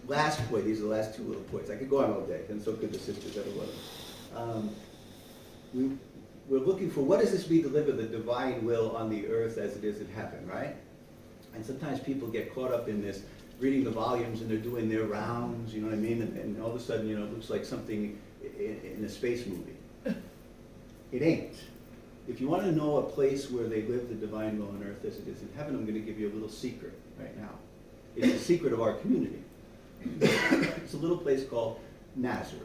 last point, these are the last two little points. I could go on all day, and so could the sisters that are loving. We're looking for, what does this mean to live in the divine will on the earth as it is in heaven, right? And sometimes people get caught up in this, reading the volumes and they're doing their rounds, you know what I mean? And all of a sudden, you know, it looks like something in a space movie. It ain't. If you want to know a place where they live the divine will on earth as it is in heaven, I'm going to give you a little secret right now. It's the secret of our community. It's a little place called Nazareth.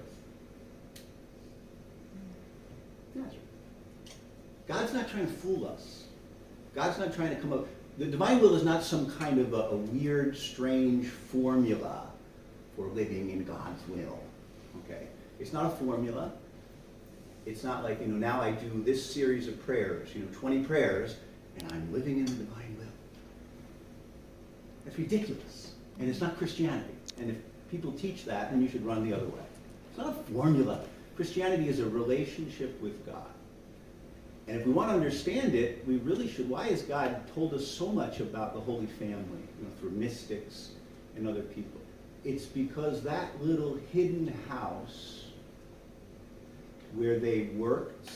Nazareth. God's not trying to fool us. God's not trying to come up. The divine will is not some kind of a weird, strange formula for living in God's will. Okay? It's not a formula. It's not like, you know, now I do this series of prayers, you know, 20 prayers, and I'm living in the divine will. That's ridiculous. And it's not Christianity. And if people teach that, then you should run the other way. It's not a formula. Christianity is a relationship with God. And if we want to understand it, we really should. Why has God told us so much about the Holy Family, you know, through mystics and other people? It's because that little hidden house where they worked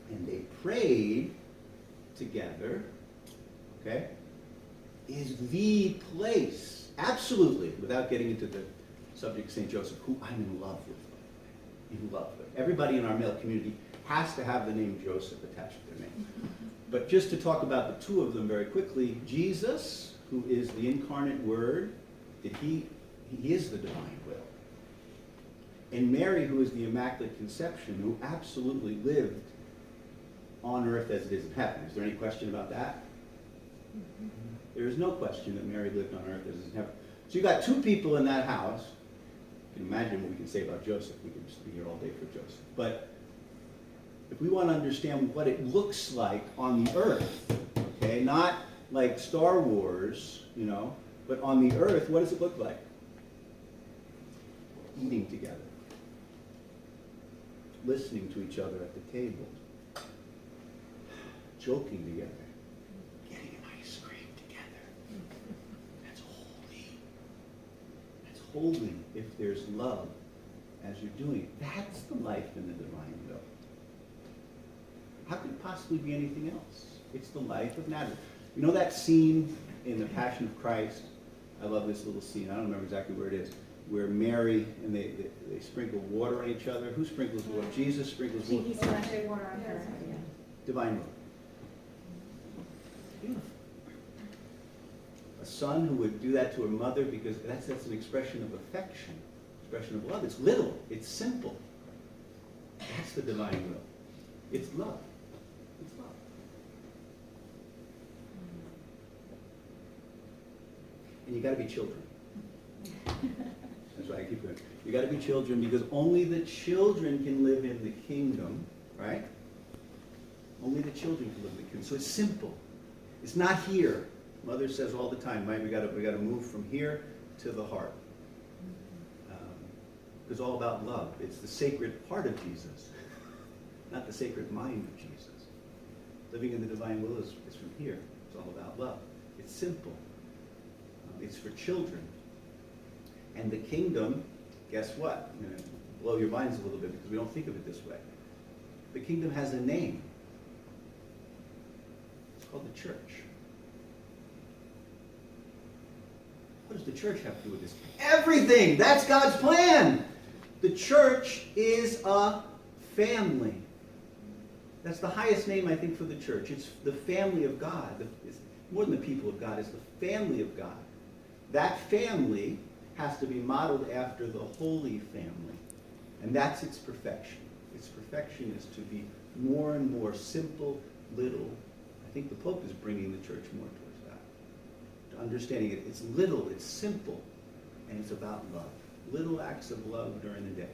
and they prayed together, okay, is the place, absolutely, without getting into the subject of St. Joseph, who I'm in love with, by the way. In love with. Everybody in our male community has to have the name Joseph attached to their name. But just to talk about the two of them very quickly, Jesus, who is the incarnate Word, he is the divine will. And Mary, who is the Immaculate Conception, who absolutely lived on earth as it is in heaven. Is there any question about that? There is no question that Mary lived on earth as it is in heaven. So you got two people in that house. You can imagine what we can say about Joseph. We could just be here all day for Joseph. But if we want to understand what it looks like on the earth, okay, not like Star Wars, you know, but on the earth, what does it look like? Eating together. Listening to each other at the table. Joking together. Getting an ice cream together. That's holy. That's holy if there's love as you're doing it. That's the life in the divine will. How could it possibly be anything else? It's the life of Nazareth. You know that scene in the Passion of Christ? I love this little scene. I don't remember exactly where it is. Where Mary and they sprinkle water on each other. Who sprinkles water? Jesus sprinkles water. He sprinkled water on her. Yeah. Divine will. Beautiful. A son who would do that to a mother because that's an expression of affection, expression of love. It's little. It's simple. That's the divine will. It's love. It's love. And you got to be children. That's why I keep going. You got to be children because only the children can live in the kingdom, right? Only the children can live in the kingdom. So it's simple. It's not here. Mother says all the time, right? We got to move from here to the heart. It's all about love. It's the sacred heart of Jesus, not the sacred mind of Jesus. Living in the divine will is from here. It's all about love. It's simple. It's for children. And the kingdom, guess what? I'm going to blow your minds a little bit because we don't think of it this way. The kingdom has a name. It's called the church. What does the church have to do with this? Everything! That's God's plan! The church is a family. That's the highest name, I think, for the church. It's the family of God. It's more than the people of God. It's the family of God. That family has to be modeled after the Holy Family. And that's its perfection. Its perfection is to be more and more simple, little. I think the Pope is bringing the church more towards that. To understanding it, it's little, it's simple, and it's about love. Little acts of love during the day.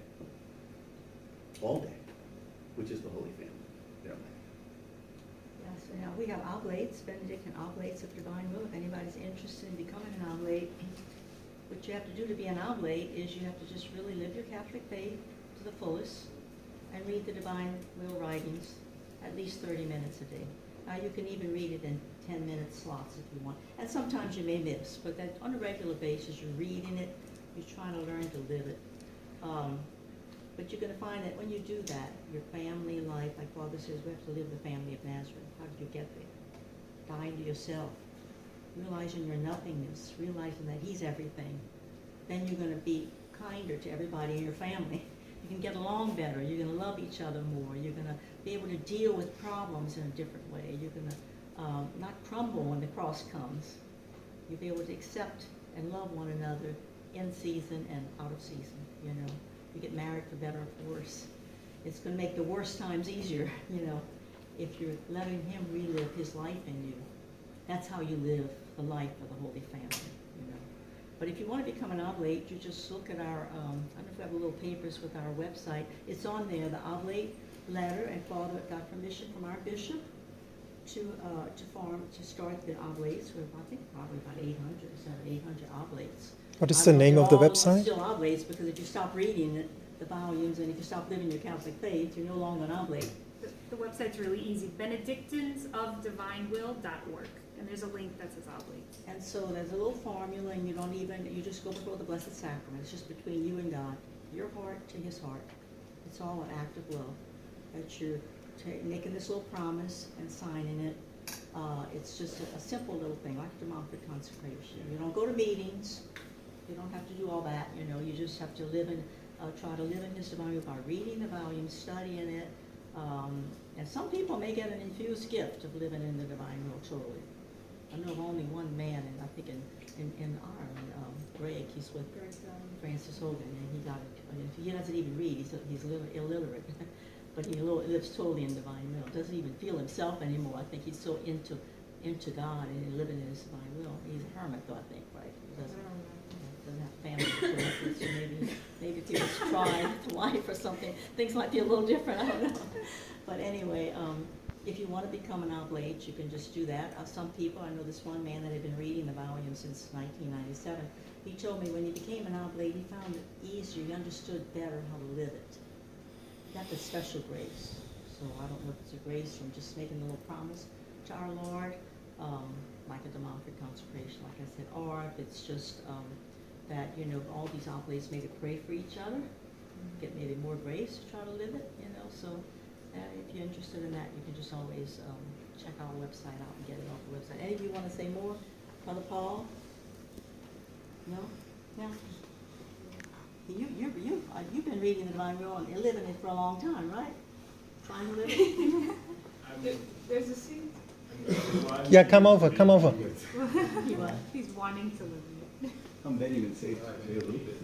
All day, which is the Holy Family. Yes, so now we have oblates, Benedictine oblates of divine will. If anybody's interested in becoming an oblate, what you have to do to be an oblate is you have to just really live your Catholic faith to the fullest and read the divine will writings at least 30 minutes a day. You can even read it in 10-minute slots if you want. And sometimes you may miss, but that on a regular basis, you're reading it, you're trying to learn to live it. But you're gonna find that when you do that, your family life, like Father says, we have to live the family of Nazareth. How did you get there? Dying to yourself, realizing your nothingness, realizing that He's everything. Then you're gonna be kinder to everybody in your family. You can get along better, you're gonna love each other more, you're gonna be able to deal with problems in a different way. You're gonna not crumble when the cross comes. You'll be able to accept and love one another in season and out of season, you know. You get married for better or for worse. It's going to make the worst times easier, you know, if you're letting Him relive His life in you. That's how you live the life of the Holy Family, you know. But if you want to become an oblate, you just look at our, I don't know if we have little papers with our website. It's on there, the oblate letter, and Father got permission from our bishop to start the oblates. We're, I think, probably about 800 oblates. What is the name of the website? Still oblates, because if you stop reading it, the volumes, and if you stop living your Catholic faith, you're no longer an oblate. The website's really easy, benedictinesofdivinewill.org, and there's a link that says oblate. And so there's a little formula, and you just go before the Blessed Sacrament. It's just between you and God, your heart to His heart. It's all an act of love, that you're making this little promise and signing it. It's just a simple little thing, like the Montfort consecration. You don't go to meetings. You don't have to do all that, you know. You just have to try to live in His divine will by reading the volume, studying it. And some people may get an infused gift of living in the divine will totally. I know of only one man, and I think in Ireland, Greg, he's with Francis Hogan, and he got it. He doesn't even read, he's illiterate. But he lives totally in divine will. Doesn't even feel himself anymore. I think he's so into God and living in His divine will. He's a hermit, though, I think, right? He doesn't have family to share with, so maybe if he was tried to life or something, things might be a little different. I don't know. But anyway, if you want to become an oblate, you can just do that. Some people, I know this one man that had been reading the volume since 1997. He told me when he became an oblate, he found it easier. He understood better how to live it. He got the special grace. So I don't know if it's a grace from just making a little promise to our Lord, like a de Montfort consecration, like I said, or if it's just that, you know, all these oblates maybe pray for each other, get maybe more grace to try to live it, you know. So if you're interested in that, you can just always check our website out and get it off the website. Any of you want to say more? Brother Paul? No? Yeah. You've been reading the Divine Will and living it for a long time, right? Trying to live it? There's a seat. Yeah, come over. You what? He's wanting to live in it. Come, Betty would say a little bit.